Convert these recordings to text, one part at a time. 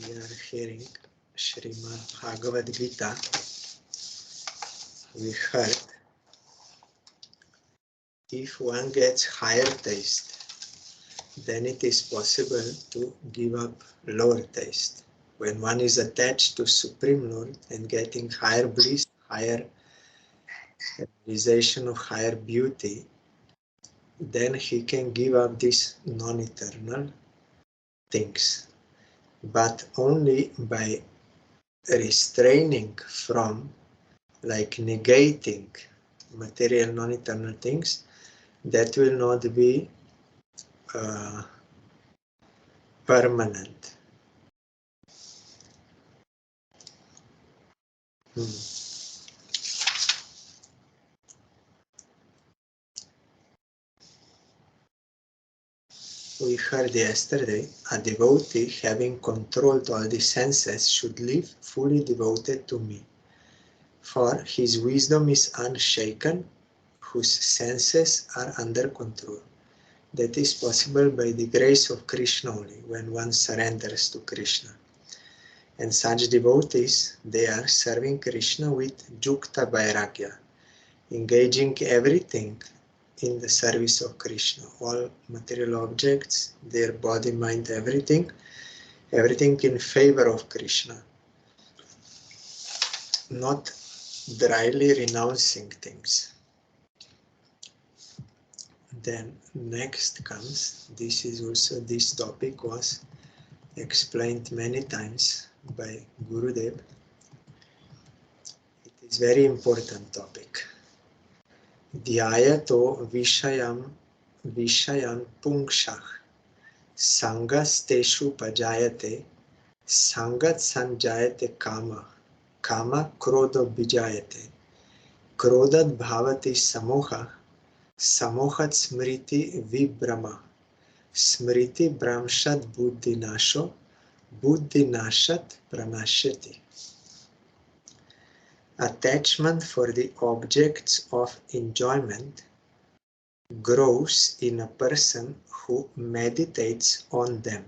We are hearing Srimad Bhagavad Gita. We heard if one gets higher taste, then it is possible to give up lower taste. When one is attached to Supreme Lord and getting higher bliss, higher realization of higher beauty, then he can give up these non-eternal things. But only by restraining from, like negating material non-eternal things, that will not be permanent. We heard yesterday, a devotee having controlled all the senses should live fully devoted to me, for his wisdom is unshaken, whose senses are under control. That is possible by the grace of Krishna only, when one surrenders to Krishna. And such devotees, they are serving Krishna with Jukta Vairagya, engaging everything in the service of Krishna. All material objects, their body, mind, everything in favor of Krishna. Not dryly renouncing things. Then next comes, this topic was explained many times by Gurudev. It is very important topic. Dhyayato vishayam pungshah sangasteshu pajayate sangat sanjayate kama krodho bijayate krodhat bhavati samoha samohat smriti vibrama smriti bramshat buddhinasho buddhinashat pranashyati. Attachment for the objects of enjoyment grows in a person who meditates on them.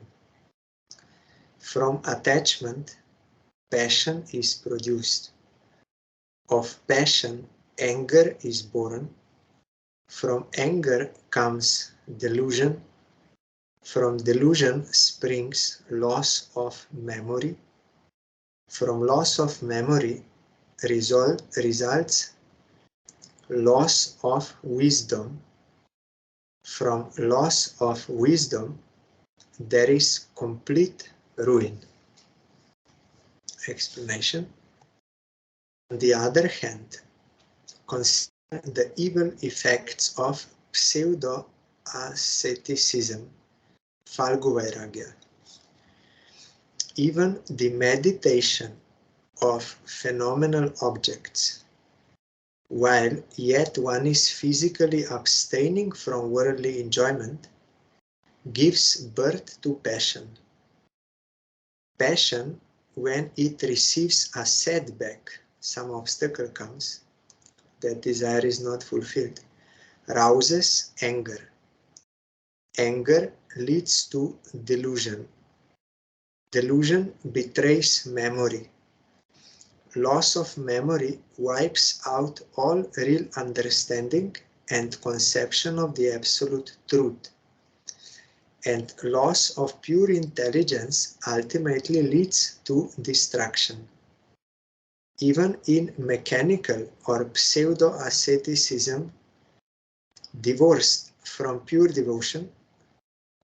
From attachment, passion is produced. Of passion, anger is born. From anger comes delusion. From delusion springs loss of memory. From loss of memory results loss of wisdom. From loss of wisdom, there is complete ruin. Explanation. On the other hand, consider the evil effects of pseudo-asceticism, Falgu Vairagya. Even the meditation of phenomenal objects, while yet one is physically abstaining from worldly enjoyment, gives birth to passion. Passion, when it receives a setback, some obstacle comes, that desire is not fulfilled, rouses anger. Anger leads to delusion. Delusion betrays memory. Loss of memory wipes out all real understanding and conception of the absolute truth. And loss of pure intelligence ultimately leads to destruction. Even in mechanical or pseudo-asceticism, divorced from pure devotion,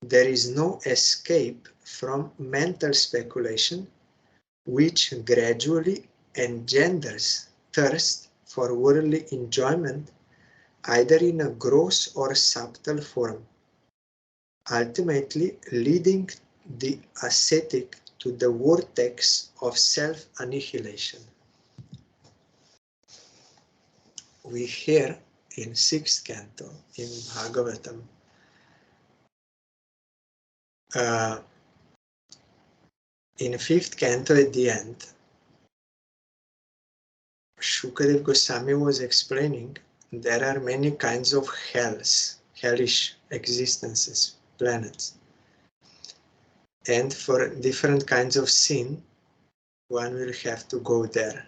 there is no escape from mental speculation, which gradually engenders thirst for worldly enjoyment, either in a gross or subtle form, ultimately leading the ascetic to the vortex of self-annihilation. We hear in 6th canto in Bhagavatam, in 5th canto at the end, Shukadev Goswami was explaining there are many kinds of hellish existences, planets. And for different kinds of sin, one will have to go there.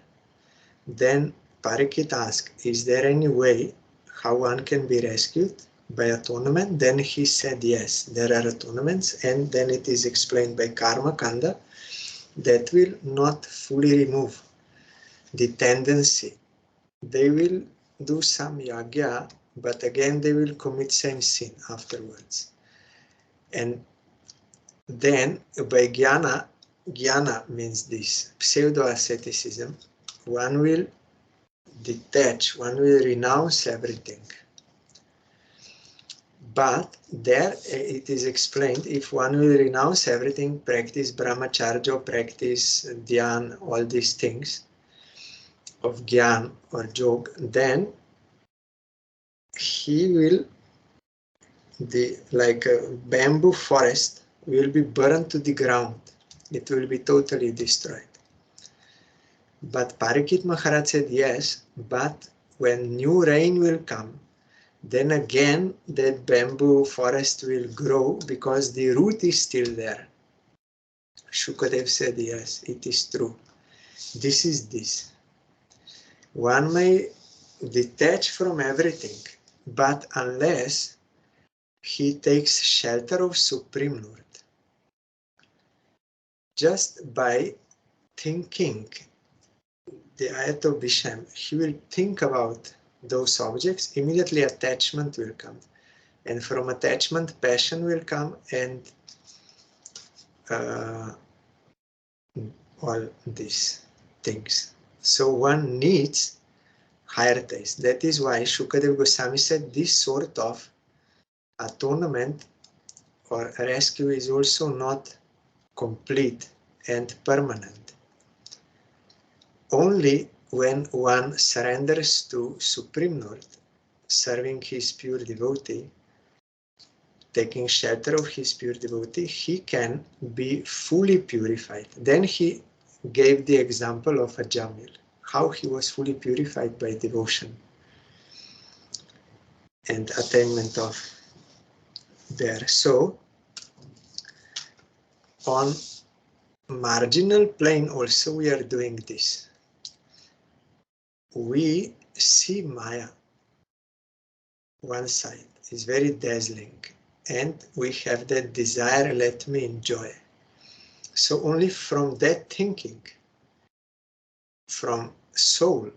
Then Parikshit asked, is there any way how one can be rescued by atonement? Then he said yes, there are atonements, and then it is explained by Karma Kanda that will not fully remove the tendency. They will do some yagya, but again they will commit same sin afterwards. And then by jnana means this, pseudo-asceticism, one will detach, one will renounce everything. But there it is explained, if one will renounce everything, practice brahmacharya, practice dhyan, all these things of gyan or jog, then he will, like a bamboo forest, will be burned to the ground. It will be totally destroyed. But Parikshit Maharaj said yes, but when new rain will come, then again that bamboo forest will grow because the root is still there. Shukadev said yes, it is true. This is this. One may detach from everything, but unless he takes shelter of Supreme Lord, just by thinking the ayat of Bishem, he will think about those objects, immediately attachment will come. And from attachment, passion will come, and all these things. So one needs higher taste. That is why Shukadev Goswami said this sort of atonement or rescue is also not complete and permanent. Only when one surrenders to Supreme Lord, serving his pure devotee, taking shelter of his pure devotee, he can be fully purified. Then he gave the example of a Jamil, how he was fully purified by devotion and attainment of there. So, on marginal plane also we are doing this. We see Maya, one side is very dazzling, and we have that desire, let me enjoy. So only from that thinking, from soul,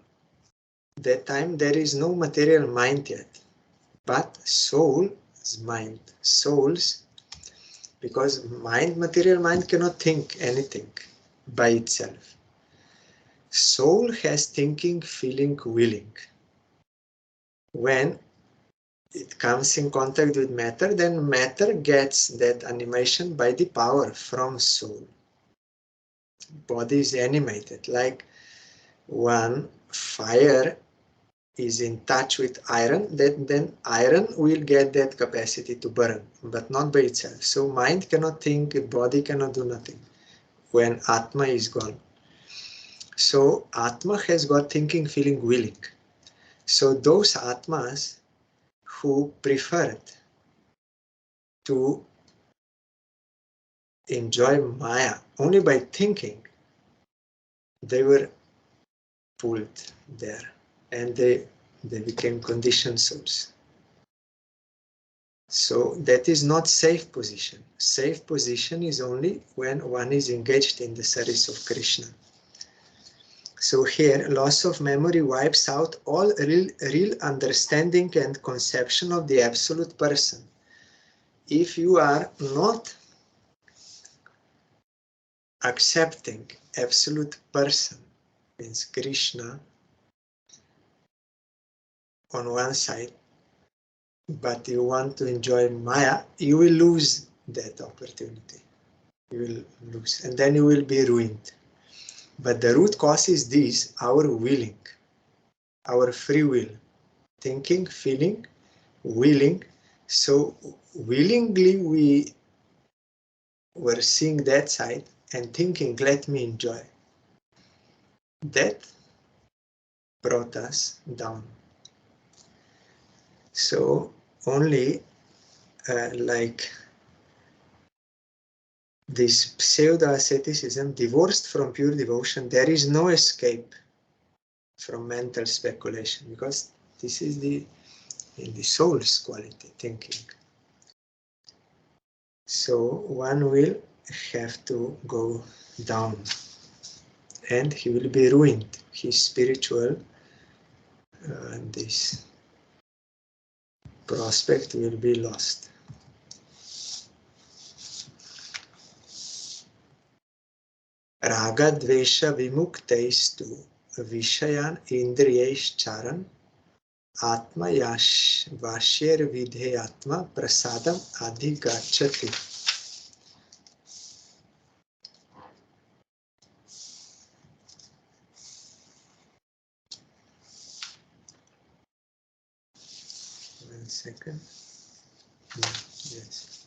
that time there is no material mind yet, but soul's mind, souls, because material mind cannot think anything by itself. Soul has thinking, feeling, willing. When it comes in contact with matter, then matter gets that animation by the power from soul. Body is animated, like when fire is in touch with iron, then iron will get that capacity to burn, but not by itself. So mind cannot think, body cannot do nothing when Atma is gone. So Atma has got thinking, feeling, willing. So those Atmas who preferred to enjoy Maya only by thinking, they were pulled there, and they became conditioned souls. So that is not safe position. Safe position is only when one is engaged in the service of Krishna. So here, loss of memory wipes out all real understanding and conception of the absolute person. If you are not accepting absolute person, means Krishna on one side, but you want to enjoy Maya, you will lose that opportunity. You will lose, and then you will be ruined. But the root cause is this, our willing, our free will, thinking, feeling, willing. So willingly we were seeing that side and thinking, let me enjoy. That brought us down. So only like this pseudo-asceticism, divorced from pure devotion, there is no escape from mental speculation, because this is in the soul's quality thinking. So one will have to go down, and he will be ruined. His spiritual this prospect will be lost. Raga dvesha vimuktestu vishayan indriyescharan atma yash vasher vidheyatma prasadam adhigachati. One second. Yes.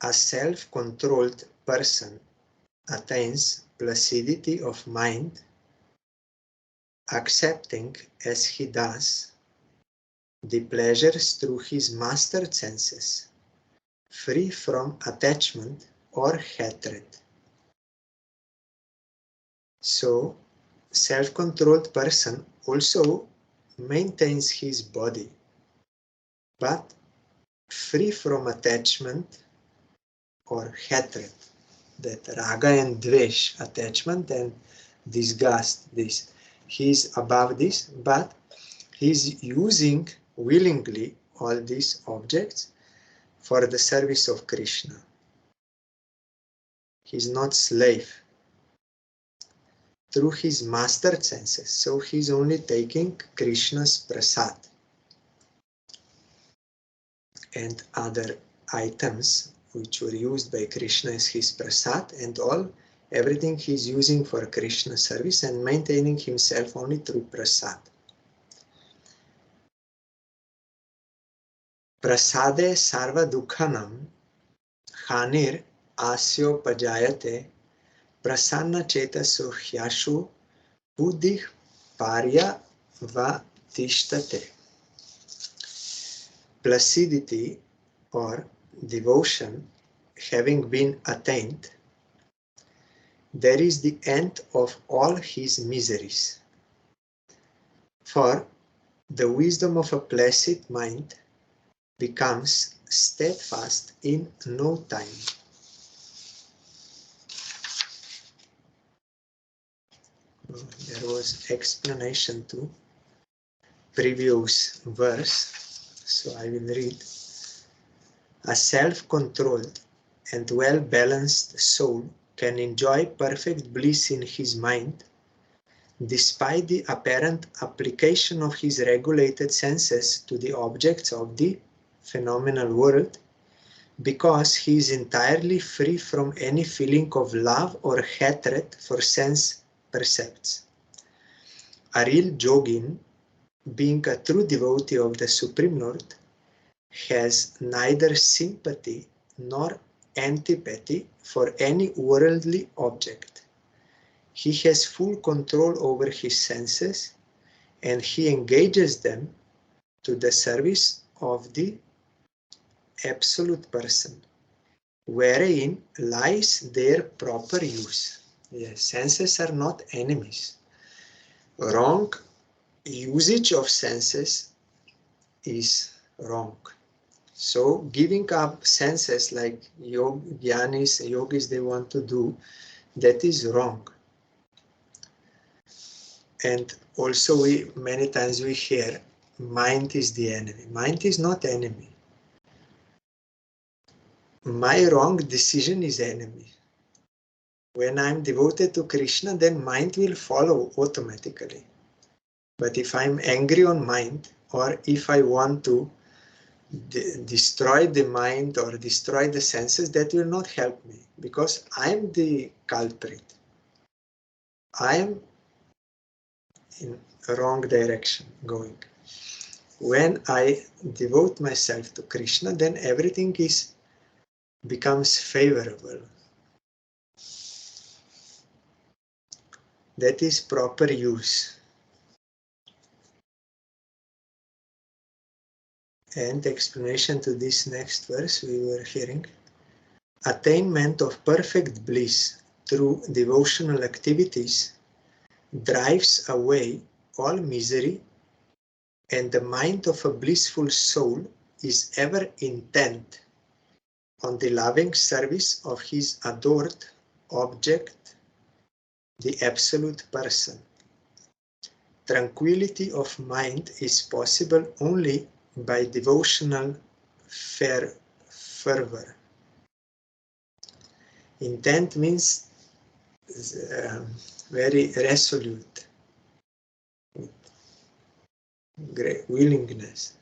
A self-controlled person attains placidity of mind, accepting as he does the pleasures through his mastered senses, free from attachment or hatred. So, self-controlled person also maintains his body, but free from attachment or hatred. That raga and dvesh, attachment and disgust, this. He is above this, but he is using willingly all these objects for the service of Krishna. He is not slave through his mastered senses, so he is only taking Krishna's prasad and other items which were used by Krishna as his prasad, and everything he is using for Krishna service and maintaining himself only through prasad. Prasade sarva dukhanam hanir asyo pajayate prasanna chetaso hyashu buddhi parya va tishtate. Placidity or devotion having been attained, there is the end of all his miseries. For the wisdom of a placid mind becomes steadfast in no time. There was explanation to previous verse, so I will read. A self-controlled and well-balanced soul can enjoy perfect bliss in his mind despite the apparent application of his regulated senses to the objects of the phenomenal world, because he is entirely free from any feeling of love or hatred for sense percepts. A real yogin, being a true devotee of the Supreme Lord, has neither sympathy nor antipathy for any worldly object. He has full control over his senses, and he engages them to the service of the absolute person, wherein lies their proper use. Yes, senses are not enemies. Wrong usage of senses is wrong. So giving up senses like yogis they want to do, that is wrong. And also many times we hear mind is the enemy. Mind is not enemy. My wrong decision is enemy. When I'm devoted to Krishna, then mind will follow automatically. But if I'm angry on mind, or if I want to destroy the mind or destroy the senses, that will not help me, because I'm the culprit. I am in a wrong direction going. When I devote myself to Krishna, then everything becomes favorable. That is proper use. And explanation to this next verse we were hearing. Attainment of perfect bliss through devotional activities drives away all misery, and the mind of a blissful soul is ever intent on the loving service of his adored object, the Absolute Person. Tranquility of mind is possible only by devotional fervor. Intent means very resolute, great willingness.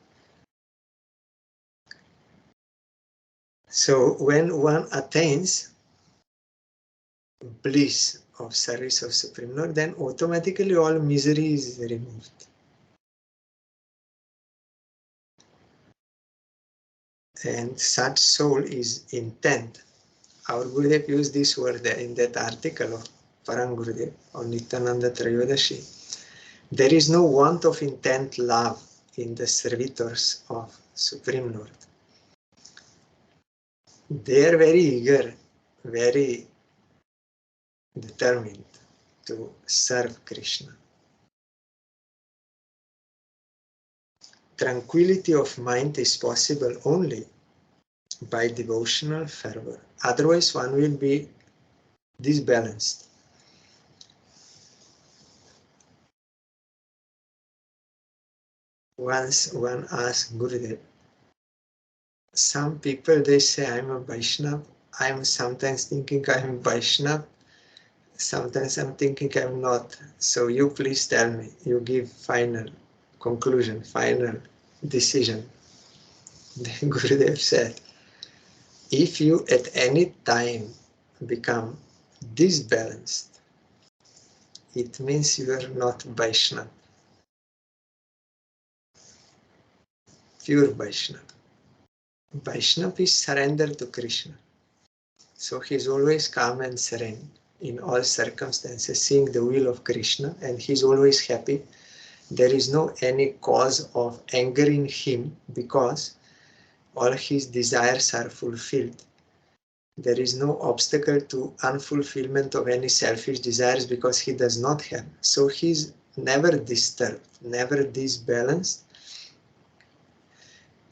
So when one attains bliss of service of Supreme Lord, then automatically all misery is removed. And such soul is intent. Our Gurudev used this word in that article of Parang Gurudev on Nityananda Trayodashi. There is no want of intent love in the servitors of Supreme Lord. They are very eager, very determined to serve Krishna. Tranquility of mind is possible only by devotional fervor. Otherwise, one will be disbalanced. Once one asked Gurudev, some people they say I'm a Vaishnava. I'm sometimes thinking I'm Vaishnava. Sometimes I'm thinking I'm not. So you please tell me. You give final conclusion, final decision. Then Gurudev said, if you at any time become disbalanced, it means you are not Vaishnava, pure Vaishnava. Vaishnava is surrender to Krishna. So he is always calm and serene in all circumstances, seeing the will of Krishna, and he is always happy. There is no any cause of angering him because all his desires are fulfilled. There is no obstacle to unfulfillment of any selfish desires because he does not have. So he is never disturbed, never disbalanced.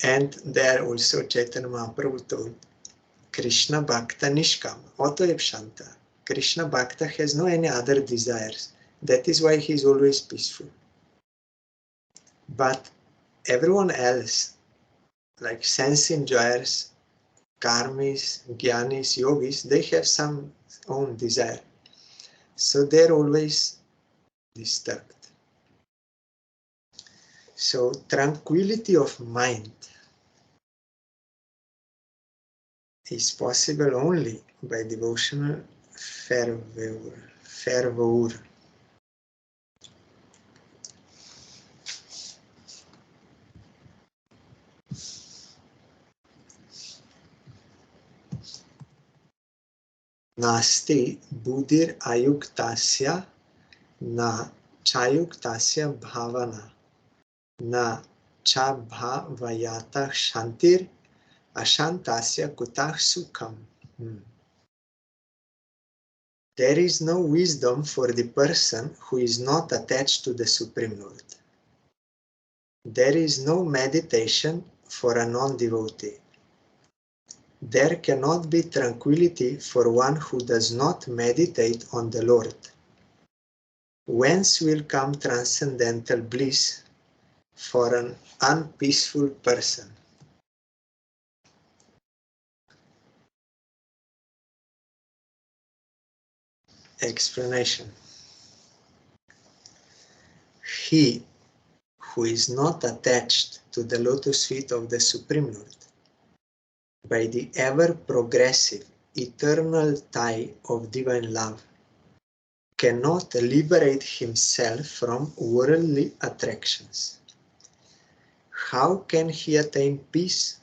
And there also Chaitanya Mahaprabhu told, Krishna Bhakta Nishkama, Otoev Shanta. Krishna Bhakta has no any other desires. That is why he is always peaceful. But everyone else, like sense enjoyers, karmis, jnanis, yogis, they have some own desire. So they're always disturbed. So tranquility of mind is possible only by devotional fervor. Nasti buddhir ayuktasya na chayuktasya bhavana na cha bhavayata shantir ashantasya kutah sukham. There is no wisdom for the person who is not attached to the Supreme Lord. There is no meditation for a non-devotee. There cannot be tranquility for one who does not meditate on the Lord. Whence will come transcendental bliss for an unpeaceful person? Explanation. He who is not attached to the lotus feet of the Supreme Lord by the ever-progressive eternal tie of divine love cannot liberate himself from worldly attractions. How can he attain peace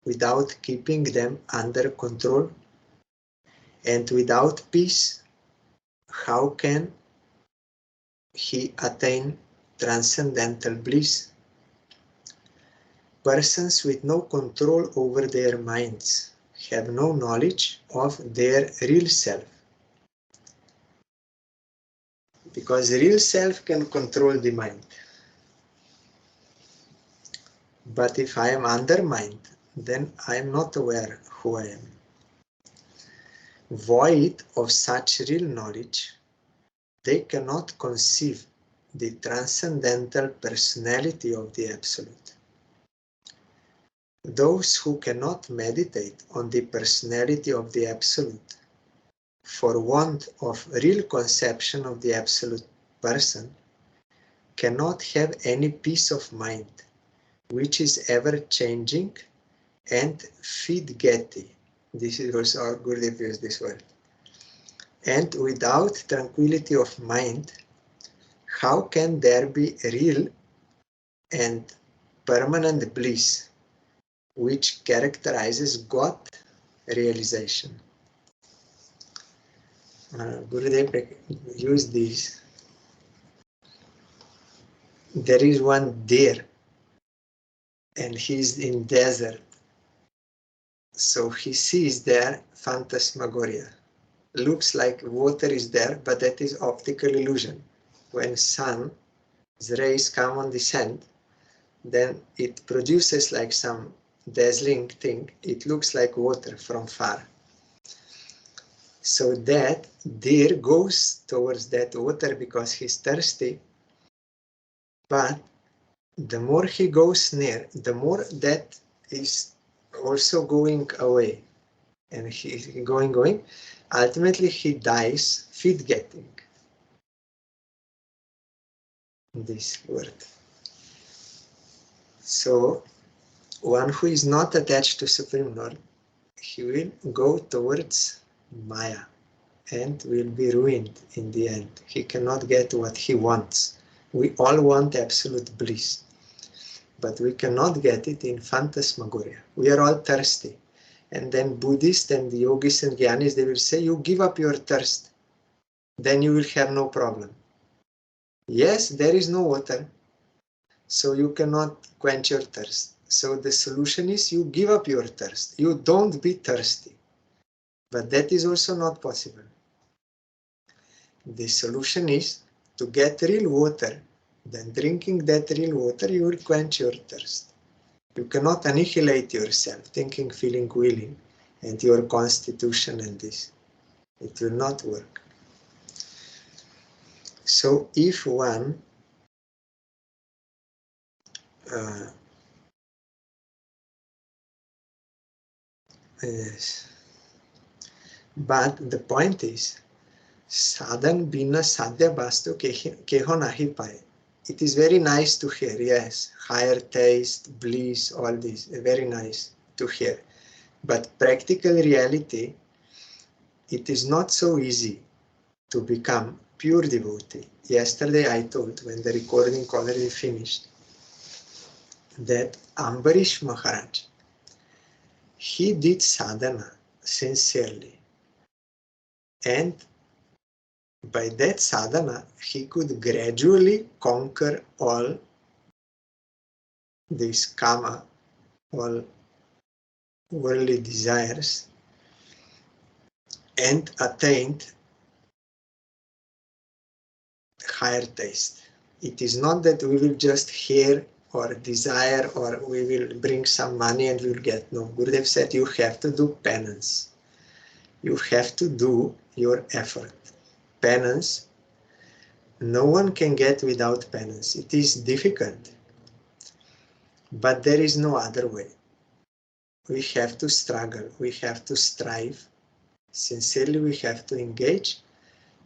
without keeping them under control? And without peace, how can he attain transcendental bliss? Persons with no control over their minds have no knowledge of their real self. Because real self can control the mind. But if I am undermined, then I am not aware who I am. Void of such real knowledge, they cannot conceive the transcendental personality of the Absolute. Those who cannot meditate on the personality of the Absolute for want of real conception of the Absolute Person cannot have any peace of mind, which is ever changing and feed-getty. This is also our Gurudev used this word. And without tranquility of mind, how can there be real and permanent bliss which characterizes God realization? Gurudev used this. There is one deer and he is in desert. So he sees there phantasmagoria. Looks like water is there, but that is optical illusion. When sun's rays come on the sand, then it produces like some dazzling thing. It looks like water from far. So that deer goes towards that water because he's thirsty, but the more he goes near, the more that is also going away. And he's going. Ultimately, he dies feed-getting. This word. So, one who is not attached to Supreme Lord, he will go towards Maya and will be ruined in the end. He cannot get what he wants. We all want absolute bliss, but we cannot get it in phantasmagoria. We are all thirsty. And then Buddhists and the yogis and jnanis, they will say, you give up your thirst, then you will have no problem. Yes, there is no water, so you cannot quench your thirst. So the solution is you give up your thirst. You don't be thirsty. But that is also not possible. The solution is to get real water. Then drinking that real water, you will quench your thirst. You cannot annihilate yourself, thinking, feeling, willing, and your constitution and this. It will not work. So if one yes. But the point is, sadhan bina sadhya bastu keho nahi paye. It is very nice to hear, yes, higher taste, bliss, all this, very nice to hear. But practical reality, it is not so easy to become pure devotee. Yesterday I told, when the recording already finished, that Ambarish Maharaj, he did sadhana sincerely. And by that sadhana, he could gradually conquer all this kama, all worldly desires, and attained higher taste. It is not that we will just hear or desire or we will bring some money and we will get. No, Gurudev said you have to do penance. You have to do your effort. Penance, no one can get without penance. It is difficult, but there is no other way. We have to struggle, we have to strive. Sincerely, we have to engage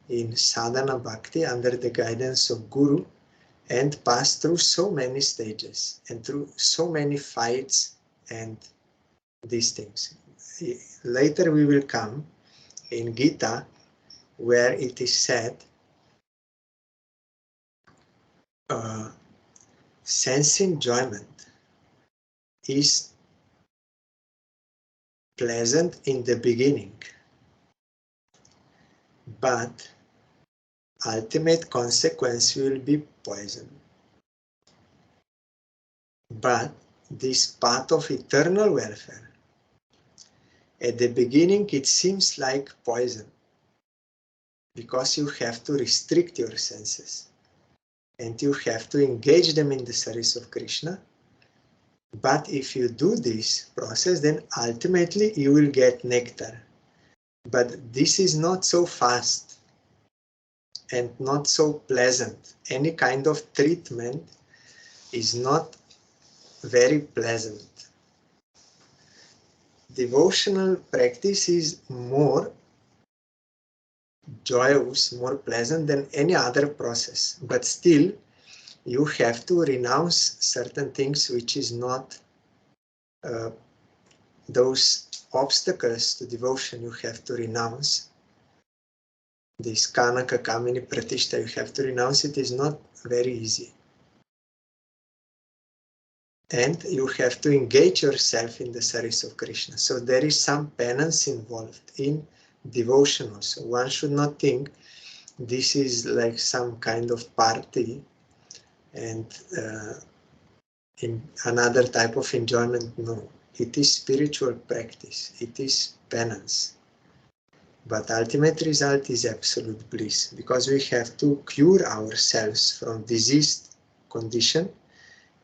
in sadhana bhakti under the guidance of Guru and pass through so many stages and through so many fights and these things. Later we will come in Gita where it is said sense enjoyment is pleasant in the beginning, but ultimate consequence will be poison. But this path of eternal welfare. At the beginning, it seems like poison, because you have to restrict your senses and you have to engage them in the service of Krishna. But if you do this process, then ultimately you will get nectar. But this is not so fast and not so pleasant. Any kind of treatment is not very pleasant. Devotional practice is more joyous, more pleasant than any other process. But still, you have to renounce certain things which is not those obstacles to devotion. You have to renounce. This Kanaka, Kamini, Pratishta, you have to renounce it. Is not very easy. And you have to engage yourself in the service of Krishna. So there is some penance involved in devotion also. One should not think this is like some kind of party and in another type of enjoyment. No, it is spiritual practice. It is penance. But ultimate result is absolute bliss, because we have to cure ourselves from diseased condition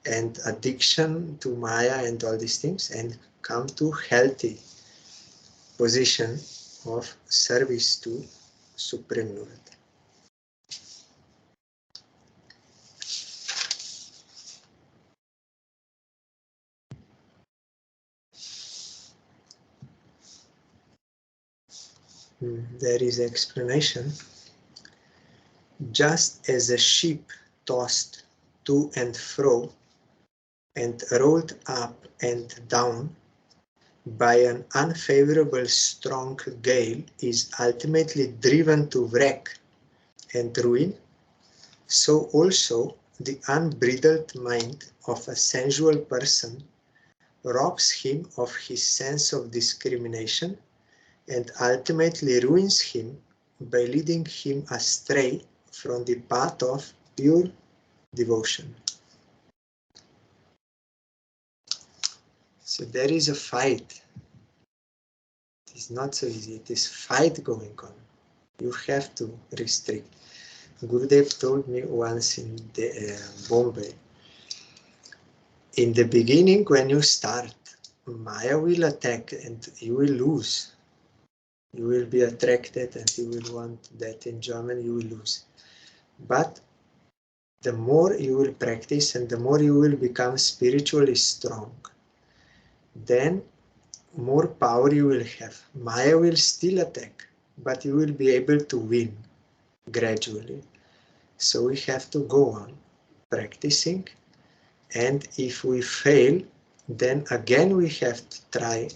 and addiction to Maya and all these things, and come to healthy position of service to Supreme Lord. There is explanation. Just as a ship tossed to and fro and rolled up and down by an unfavorable strong gale is ultimately driven to wreck and ruin, so also the unbridled mind of a sensual person robs him of his sense of discrimination and ultimately ruins him by leading him astray from the path of pure devotion. So there is a fight. It is not so easy. It is fight going on. You have to restrict. Gurudev told me once in Bombay, in the beginning when you start, Maya will attack and you will lose. You will be attracted and you will want that enjoyment, you will lose. But the more you will practice and the more you will become spiritually strong, then more power you will have. Maya will still attack, but you will be able to win gradually. So we have to go on practicing, and if we fail, then again we have to try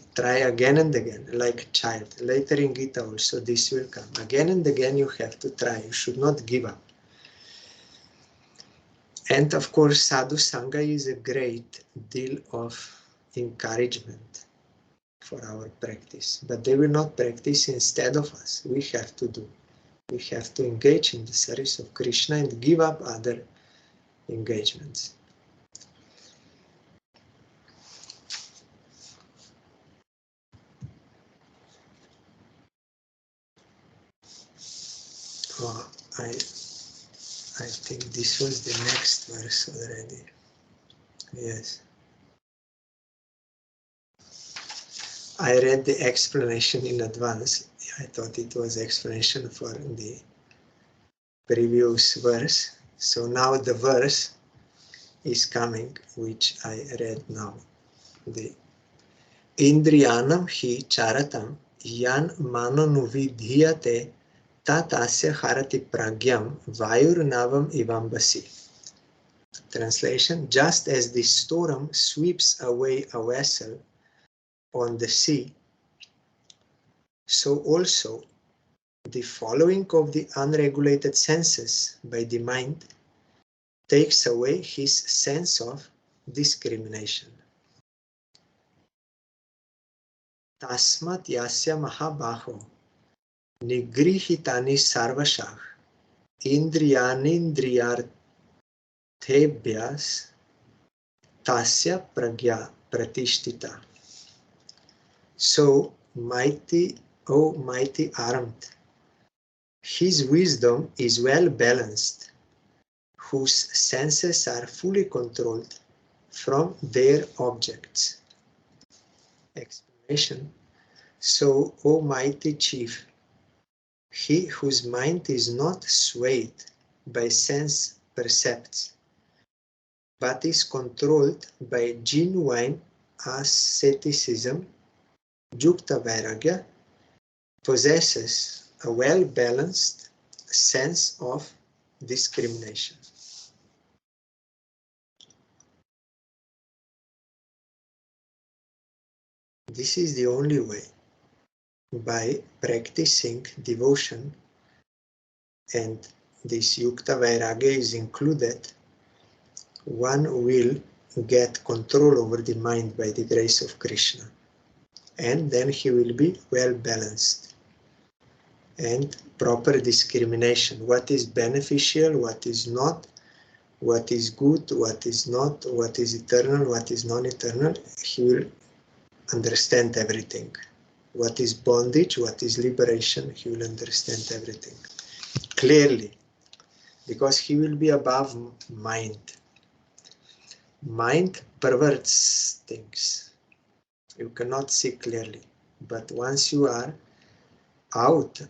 again and again, like a child. Later in Gita also this will come. Again and again you have to try. You should not give up. And of course, Sadhu Sangha is a great deal of encouragement for our practice. But they will not practice instead of us. We have to do. We have to engage in the service of Krishna and give up other engagements. Oh, I think this was the next verse already. Yes. I read the explanation in advance. I thought it was explanation for the previous verse. So now the verse is coming, which I read now. The Indriyanam hi charatam yan manonuvidhiyate tatasya harati pragyam vayurnavam ivambasi. Translation: just as the storm sweeps away a vessel on the sea, so also the following of the unregulated senses by the mind takes away his sense of discrimination. Tasmat yasya mahabaho nigrihitani sarvashah indriyanindriyarthebhyas tasya pragya pratishtita. So mighty, O mighty armed, his wisdom is well balanced, whose senses are fully controlled from their objects. Explanation. So, O mighty chief, he whose mind is not swayed by sense percepts, but is controlled by genuine asceticism, yukta vairagya, possesses a well-balanced sense of discrimination. This is the only way. By practicing devotion, and this yukta vairagya is included, one will get control over the mind by the grace of Krishna, and then he will be well balanced. And proper discrimination, what is beneficial, what is not, what is good, what is not, what is eternal, what is non-eternal, he will understand everything. What is bondage, what is liberation, he will understand everything clearly, because he will be above mind. Mind perverts things. You cannot see clearly. But once you are out,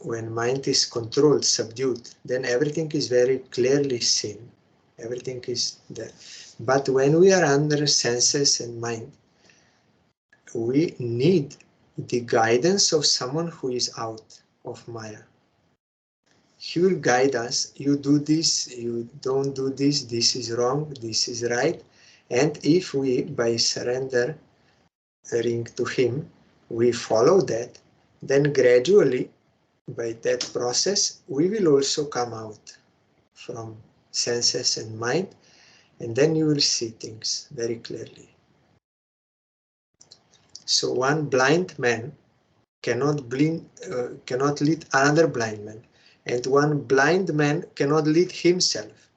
when mind is controlled, subdued, then everything is very clearly seen. Everything is there. But when we are under senses and mind, we need the guidance of someone who is out of Maya. He will guide us. You do this, you don't do this, this is wrong, this is right. And if we, by surrendering to him, we follow that, then gradually, by that process, we will also come out from senses and mind, and then you will see things very clearly. So one blind man cannot lead another blind man, and one blind man cannot lead himself.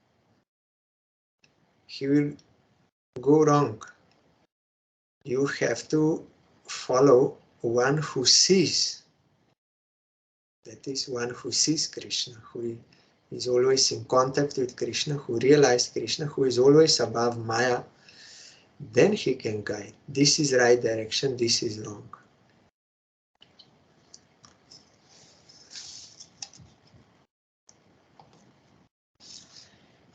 He will go wrong. You have to follow one who sees. That is one who sees Krishna, who is always in contact with Krishna, who realized Krishna, who is always above Maya. Then he can guide. This is right direction, this is wrong.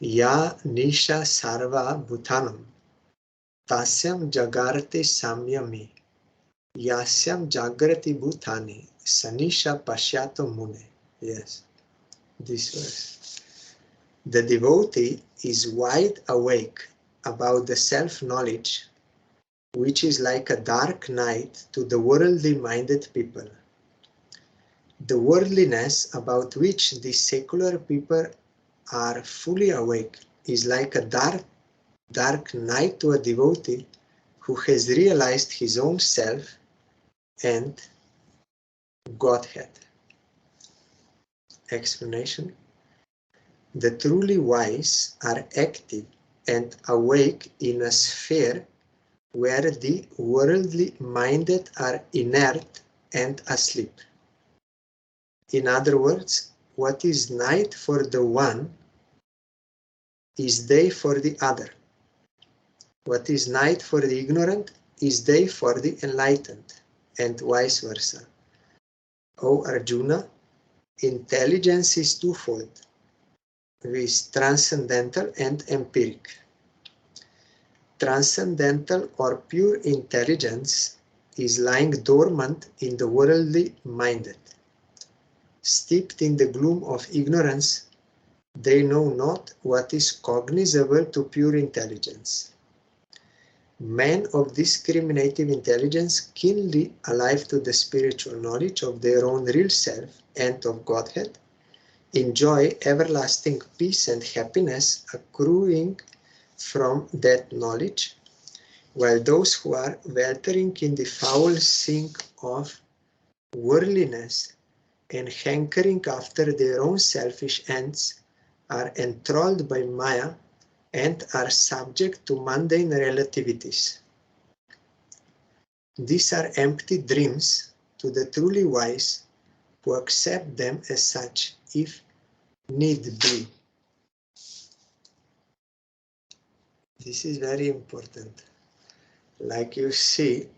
Ya nisha sarva bhutanam tasyam jagarti samyami yasyam jagrati bhutani sanisha pashyato mune. Yes, this verse. The devotee is wide awake about the self-knowledge, which is like a dark night to the worldly-minded people. The worldliness about which the secular people are fully awake is like a dark night to a devotee who has realized his own self and Godhead. Explanation. The truly wise are active and awake in a sphere where the worldly minded are inert and asleep. In other words, what is night for the one is day for the other. What is night for the ignorant is day for the enlightened, and vice versa. O Arjuna, intelligence is twofold, with transcendental and empiric. Transcendental or pure intelligence is lying dormant in the worldly minded. Steeped in the gloom of ignorance, they know not what is cognizable to pure intelligence. Men of discriminative intelligence, keenly alive to the spiritual knowledge of their own real self and of Godhead, enjoy everlasting peace and happiness accruing from that knowledge, while those who are weltering in the foul sink of worldliness and hankering after their own selfish ends are enthralled by Maya and are subject to mundane relativities. These are empty dreams to the truly wise who accept them as such if need be. This is very important. Like you see,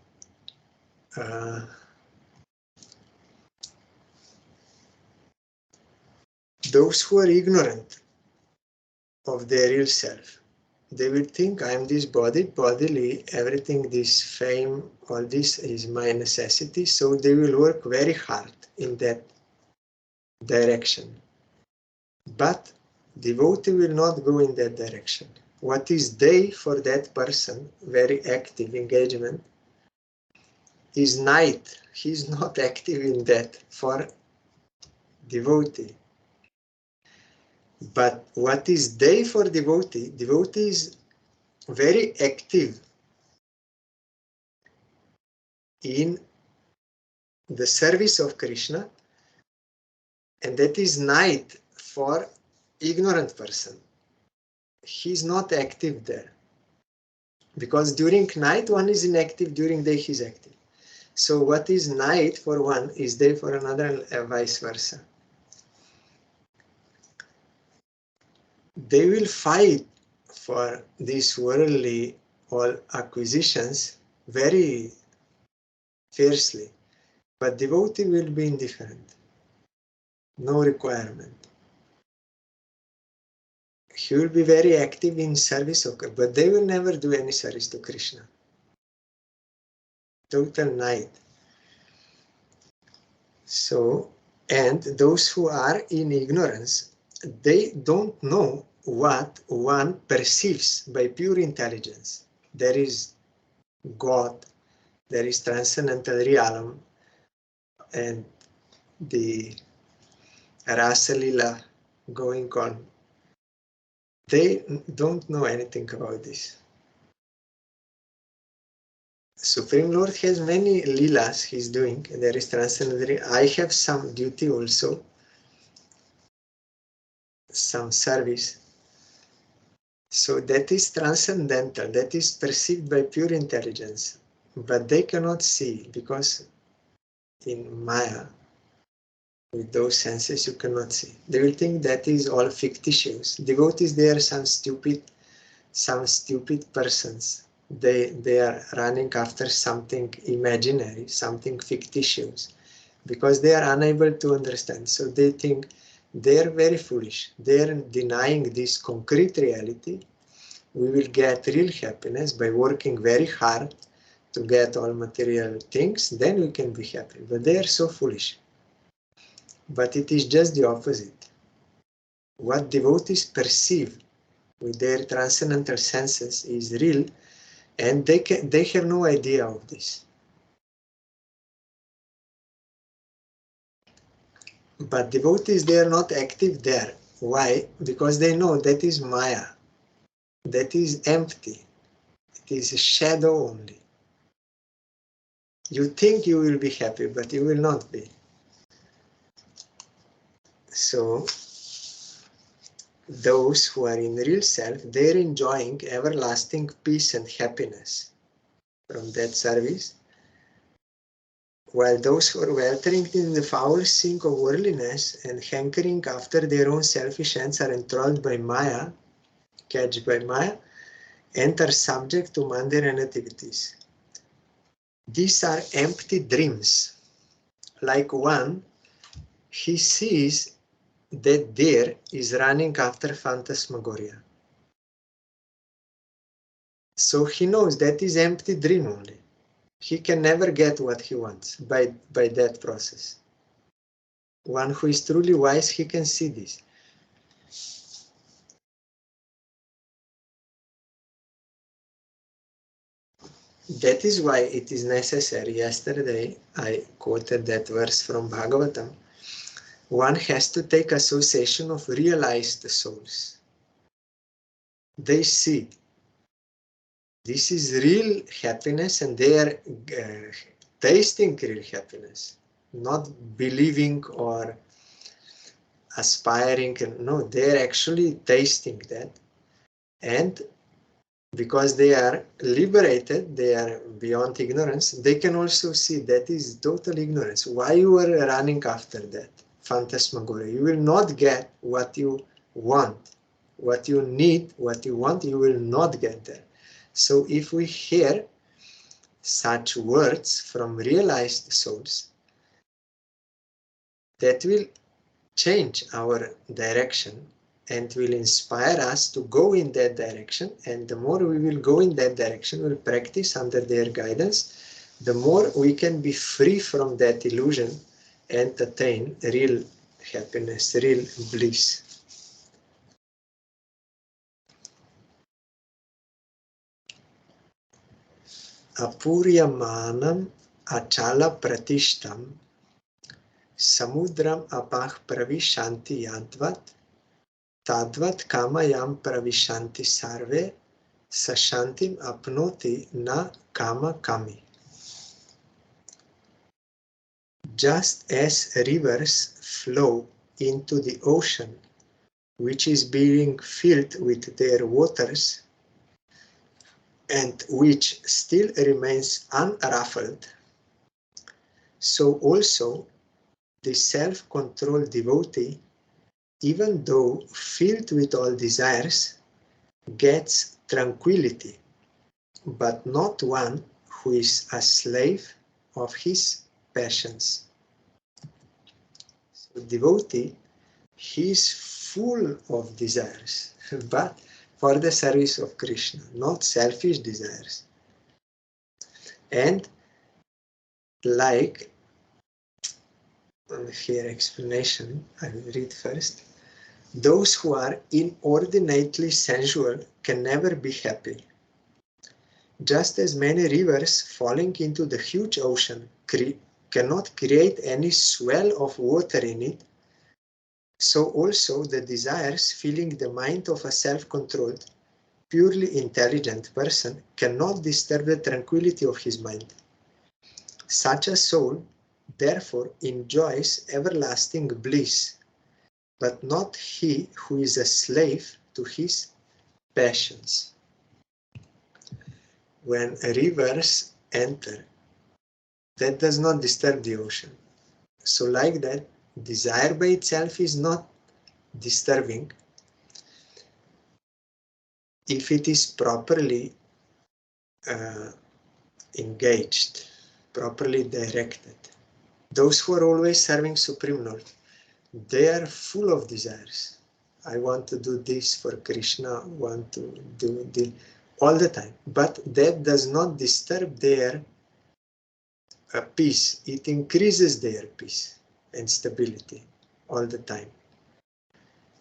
those who are ignorant of their real self, they will think I am this body, bodily, everything, this fame, all this is my necessity, so they will work very hard in that direction. But devotee will not go in that direction. What is day for that person, very active engagement, is night. He is not active in that for devotee. But what is day for devotee? Devotee is very active in the service of Krishna, and that is night for ignorant person. He is not active there. Because during night one is inactive, during day he is active. So what is night for one is day for another, vice versa. They will fight for these worldly all acquisitions very fiercely, but devotee will be indifferent. No requirement. He will be very active in service of God, but they will never do any service to Krishna. Total night. So, and those who are in ignorance, they don't know what one perceives by pure intelligence. There is God, there is transcendental realm, and the Rasa Lila going on. They don't know anything about this. Supreme Lord has many Leelas he's doing, and there is transcendental. I have some duty also, some service. So that is transcendental, that is perceived by pure intelligence, but they cannot see because in Maya, with those senses you cannot see. They will think that is all fictitious. Devotees, they are some stupid persons. They are running after something imaginary, something fictitious, because they are unable to understand. So they think they are very foolish. They are denying this concrete reality. We will get real happiness by working very hard to get all material things, then we can be happy. But they are so foolish. But it is just the opposite. What devotees perceive with their transcendental senses is real, and they have no idea of this. But devotees, they are not active there. Why? Because they know that is Maya. That is empty. It is a shadow only. You think you will be happy, but you will not be. So, those who are in real self, they are enjoying everlasting peace and happiness from that service, while those who are weltering in the foul sink of worldliness and hankering after their own selfish ends are enthralled by Maya, catched by Maya, and are subject to mundane activities. These are empty dreams. Like one, he sees that deer is running after phantasmagoria. So he knows that is empty dream only. He can never get what he wants by that process. One who is truly wise, he can see this. That is why it is necessary. Yesterday I quoted that verse from Bhagavatam. One has to take association of realized souls. They see this is real happiness, and they are tasting real happiness, not believing or aspiring. No, they are actually tasting that. And because they are liberated, they are beyond ignorance, they can also see that is total ignorance. Why you are running after that phantasmagoria? You will not get what you want. What you need, what you want, you will not get there. So if we hear such words from realized souls, that will change our direction and will inspire us to go in that direction. And the more we will go in that direction, we'll practice under their guidance, the more we can be free from that illusion and attain real happiness, real bliss. Apuryamanam achala pratishtam samudram apah pravishanti yadvat tadvat kamayam pravishanti sarve sashantim apnoti na kama kami. Just as rivers flow into the ocean, which is being filled with their waters and which still remains unruffled, so also the self-controlled devotee, even though filled with all desires, gets tranquility, but not one who is a slave of his passions. So devotee, he is full of desires, but for the service of Krishna, not selfish desires. And like, here explanation, I will read first. Those who are inordinately sensual can never be happy. Just as many rivers falling into the huge ocean cannot create any swell of water in it, so also the desires filling the mind of a self-controlled, purely intelligent person cannot disturb the tranquility of his mind. Such a soul, therefore, enjoys everlasting bliss, but not he who is a slave to his passions. When rivers enter, that does not disturb the ocean. So like that, desire by itself is not disturbing if it is properly engaged, properly directed. Those who are always serving Supreme Lord, they are full of desires. I want to do this for Krishna, want to do this all the time. But that does not disturb their peace. It increases their peace and stability all the time.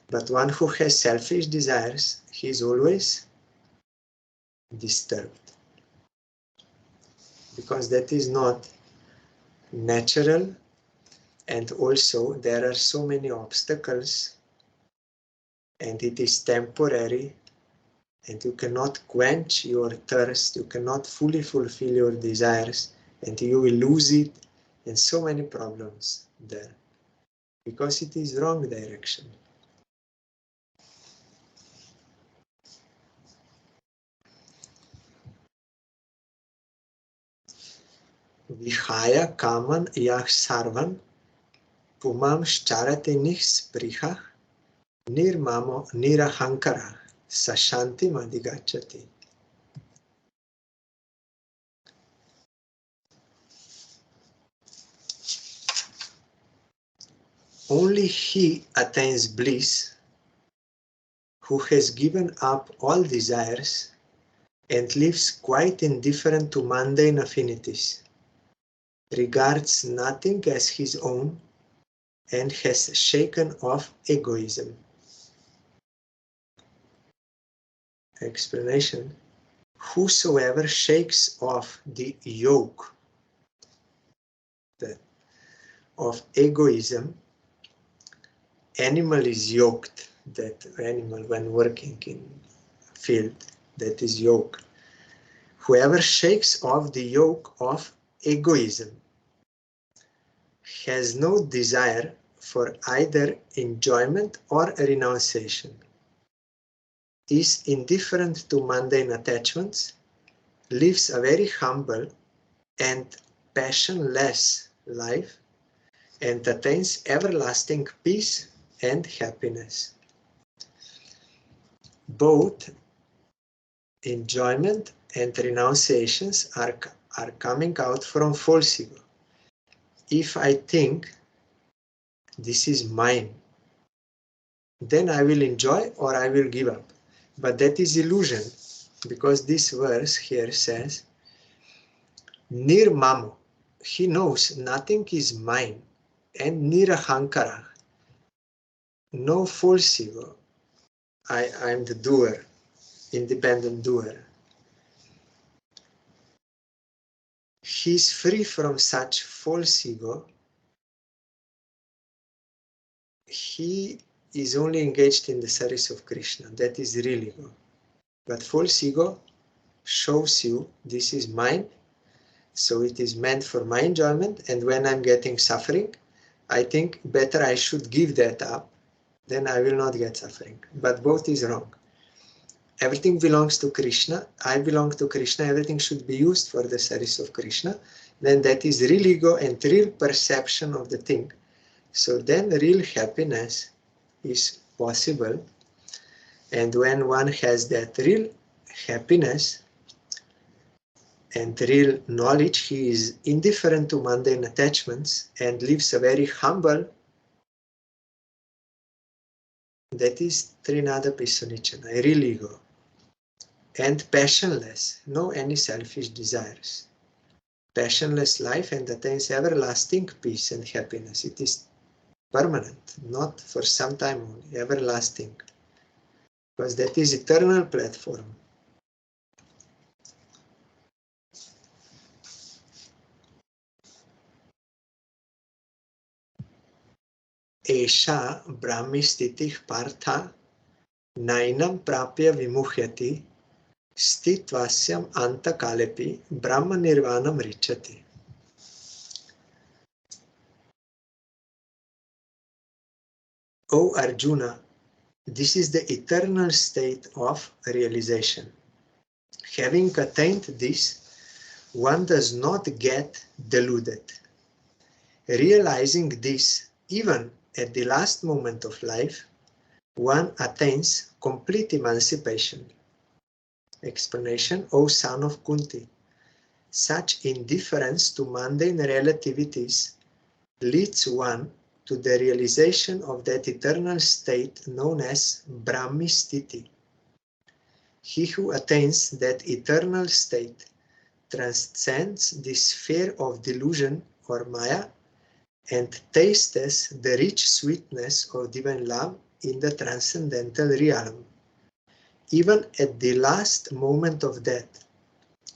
But one who has selfish desires, he is always disturbed. Because that is not natural, and also there are so many obstacles, and it is temporary, and you cannot quench your thirst, you cannot fully fulfill your desires, and you will lose it, and so many problems there, because it is wrong direction. Vihaya kaman yah sarvan pumam charate nisprihah nirmamo nirahankara sashanti madigachati. Only he attains bliss who has given up all desires and lives quite indifferent to mundane affinities, regards nothing as his own, and has shaken off egoism. Explanation: whosoever shakes off the yoke of egoism, animal is yoked, that animal when working in field, that is yoke. Whoever shakes off the yoke of egoism has no desire for either enjoyment or renunciation. is indifferent to mundane attachments, lives a very humble and passionless life, and attains everlasting peace and happiness. Both enjoyment and renunciations are coming out from false ego. If I think this is mine, then I will enjoy or I will give up. But that is illusion, because this verse here says, Nir mamo, he knows nothing is mine, and nirahankara, no false ego. I am the doer, independent doer. He is free from such false ego. He is only engaged in the service of Krishna. That is real ego. But false ego shows you this is mine, so it is meant for my enjoyment, and when I'm getting suffering, I think better I should give that up, then I will not get suffering. But both is wrong. Everything belongs to Krishna. I belong to Krishna. Everything should be used for the service of Krishna. Then that is real ego and real perception of the thing. So then real happiness is possible. And when one has that real happiness and real knowledge, he is indifferent to mundane attachments and lives a very humble. That is Trinada Pisonichana, real ego. And passionless, no any selfish desires. Passionless life and attains everlasting peace and happiness. It is permanent, not for some time only, everlasting. Because that is eternal platform. Esha Brahmi Stitih Partha Nainam Prapya Vimuhyati Stitvasyam Anta Kalepi Brahma Nirvanam Richati. O Arjuna, this is the eternal state of realization. Having attained this, one does not get deluded. Realizing this, even at the last moment of life, one attains complete emancipation. Explanation, O son of Kunti, such indifference to mundane relativities leads one to the realization of that eternal state known as Brahmi Sthiti. He who attains that eternal state transcends the sphere of delusion or Maya and tastes the rich sweetness of divine love in the transcendental realm. Even at the last moment of death,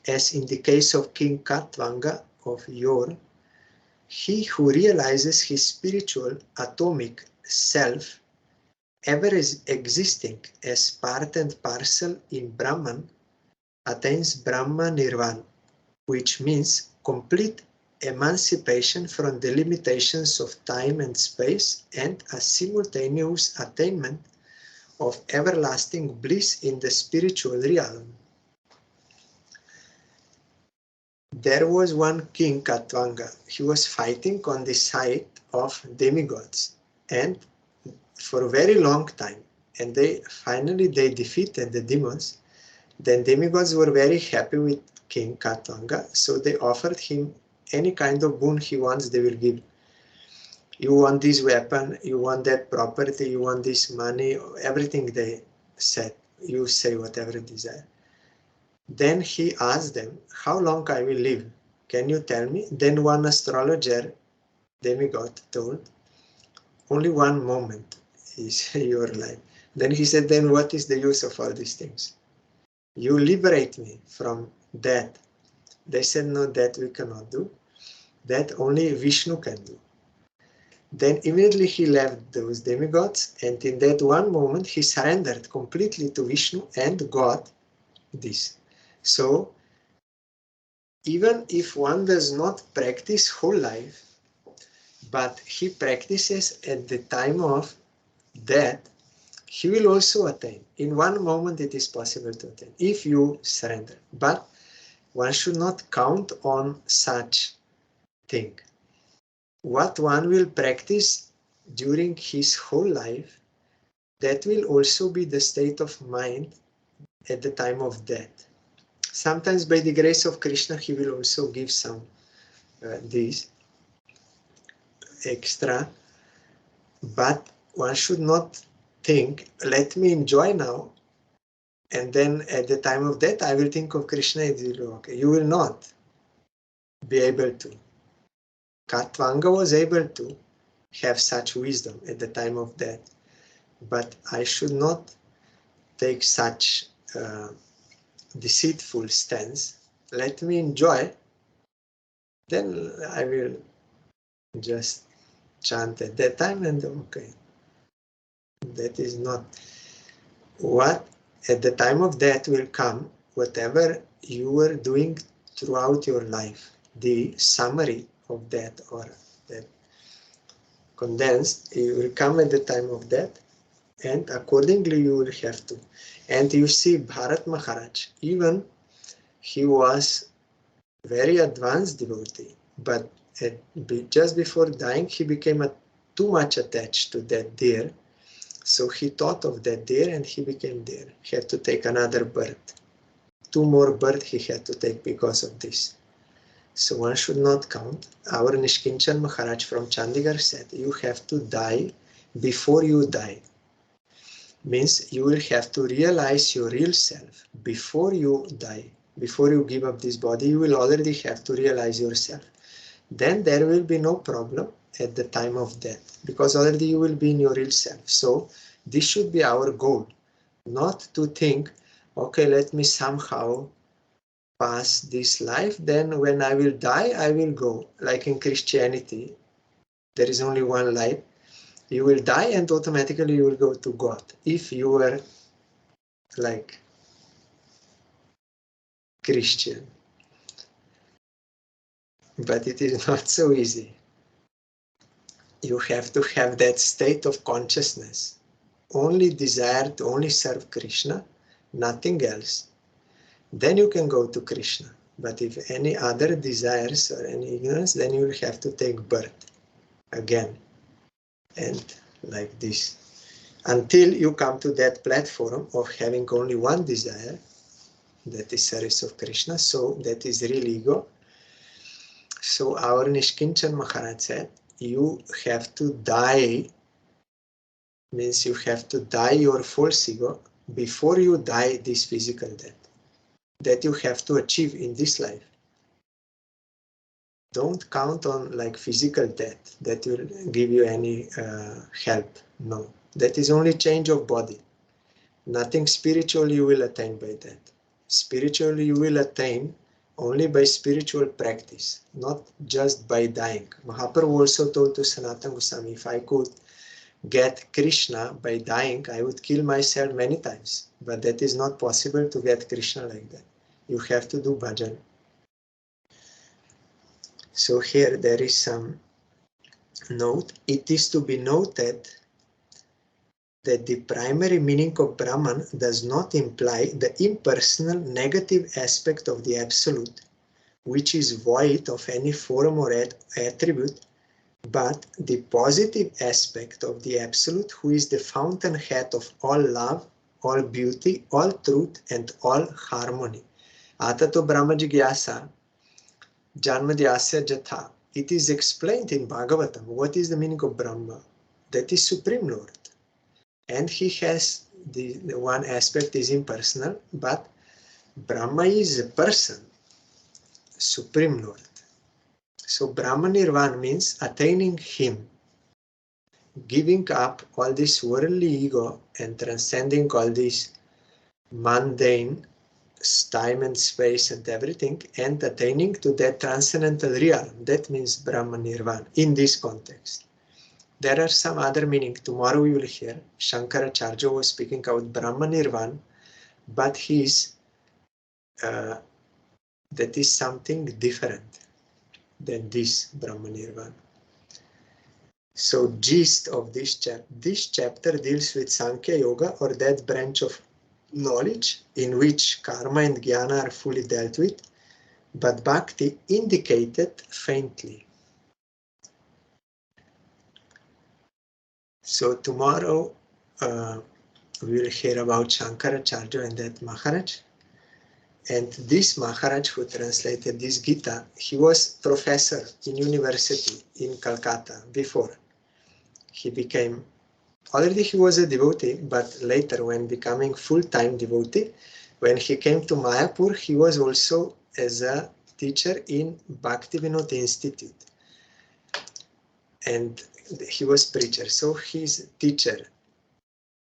as in the case of King Katvanga of Yor, he who realizes his spiritual atomic self ever is existing as part and parcel in Brahman attains Brahma Nirvana, which means complete emancipation from the limitations of time and space and a simultaneous attainment of everlasting bliss in the spiritual realm. There was one king, Katvanga. He was fighting on the side of demigods and for a very long time. And finally they defeated the demons. Then demigods were very happy with King Katvanga, so they offered him any kind of boon he wants, they will give. You want this weapon, you want that property, you want this money, everything they said. You say whatever you desire. Then he asked them, how long I will live? Can you tell me? Then one astrologer, demigod, told, only one moment is your life. Then he said, then what is the use of all these things? You liberate me from that. They said, no, that we cannot do. That only Vishnu can do. Then immediately he left those demigods, and in that one moment he surrendered completely to Vishnu and got this. So, even if one does not practice whole life, but he practices at the time of death, he will also attain. In one moment it is possible to attain, if you surrender. But one should not count on such thing. What one will practice during his whole life, that will also be the state of mind at the time of death. Sometimes by the grace of Krishna, he will also give some this extra, but one should not think, let me enjoy now, and then at the time of death, I will think of Krishna. It will be okay. You will not be able to. Katvanga was able to have such wisdom at the time of death, but I should not take such deceitful stance. Let me enjoy, then I will just chant at that time, and okay. That is not what at the time of death will come. Whatever you were doing throughout your life, the summary of that, or that condensed, it will come at the time of death, and accordingly you will have to. And you see Bharat Maharaj, even he was very advanced devotee, but just before dying he became too much attached to that deer. So he thought of that deer and he became deer. He had to take another birth. 2 more births he had to take because of this. So one should not count. Our Nishkinchan Maharaj from Chandigarh said, you have to die before you die. Means you will have to realize your real self before you die. Before you give up this body, you will already have to realize yourself. Then there will be no problem at the time of death, because already you will be in your real self. So this should be our goal, not to think, okay, let me somehow pass this life, then when I will die, I will go. Like in Christianity, there is only one life. You will die and automatically you will go to God. If you were like Christian. But it is not so easy. You have to have that state of consciousness. Only desire to only serve Krishna, nothing else. Then you can go to Krishna. But if any other desires or any ignorance, then you will have to take birth again. And like this. Until you come to that platform of having only one desire, that is service of Krishna, so that is real ego. So our Nishkinchan Maharaj said, you have to die, means you have to die your false ego before you die this physical death. That you have to achieve in this life. Don't count on like physical death that will give you any help. No, that is only change of body. Nothing spiritual you will attain by that. Spiritually you will attain only by spiritual practice, not just by dying. Mahaprabhu also told to Sanatana Goswami, if I could get Krishna by dying, I would kill myself many times. But that is not possible to get Krishna like that. You have to do bhajan. So here there is some note. It is to be noted that the primary meaning of Brahman does not imply the impersonal negative aspect of the Absolute, which is void of any form or attribute, but the positive aspect of the Absolute, who is the fountainhead of all love, all beauty, all truth, and all harmony. Atato Brahma Jigyasa, Janma Dyasya Jatha. It is explained in Bhagavatam. What is the meaning of Brahma? That is Supreme Lord. And he has the one aspect is impersonal, but Brahma is a person, Supreme Lord. So Brahma Nirvana means attaining him, giving up all this worldly ego and transcending all this mundane time and space and everything, and attaining to that transcendental realm. That means Brahma Nirvana in this context. There are some other meaning. Tomorrow we will hear. Shankaracharya was speaking about Brahma Nirvana, but that is something different than this Brahma Nirvana. So gist of this chapter deals with Sankhya Yoga, or that branch of knowledge in which karma and jnana are fully dealt with, but bhakti indicated faintly. So tomorrow we will hear about Shankaracharya and that Maharaj. And this Maharaj who translated this Gita, he was professor in university in Calcutta before. He became, already he was a devotee, but later when becoming full-time devotee, when he came to Mayapur, he was also as a teacher in Bhaktivinoda Institute. And he was preacher, so he's teacher.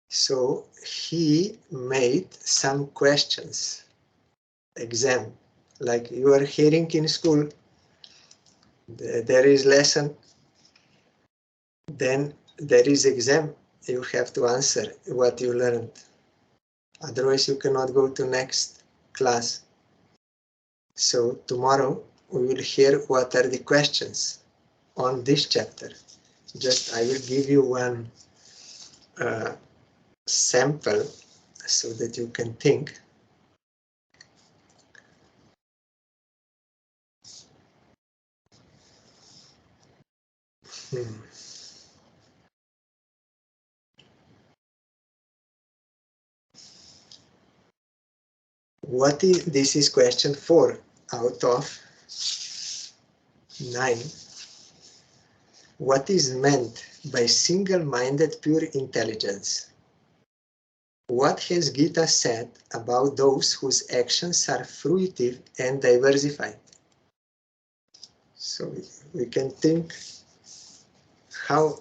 So he made some questions, exam, like you are hearing in school, there is lesson, then there is exam, you have to answer what you learned. Otherwise you cannot go to next class. So tomorrow we will hear what are the questions on this chapter. Just I will give you one sample so that you can think. What is, this is question 4 out of 9. What is meant by single-minded pure intelligence? What has Gita said about those whose actions are fruitive and diversified? So we can think how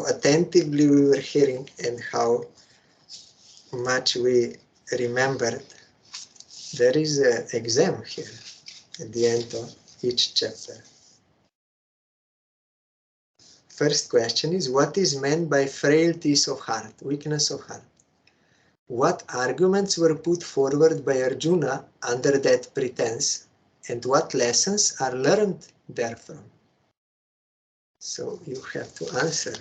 attentively we were hearing and how much we remembered. There is an exam here at the end of each chapter. First question is, what is meant by frailties of heart, weakness of heart? What arguments were put forward by Arjuna under that pretense, and what lessons are learned therefrom? So you have to answer.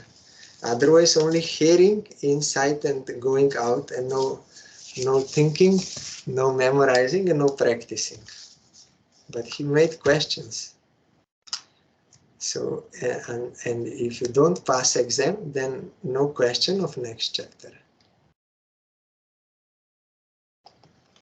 Otherwise, only hearing inside and going out, and no thinking, no memorizing, and no practicing. But he made questions. So, and if you don't pass exam, then no question of next chapter.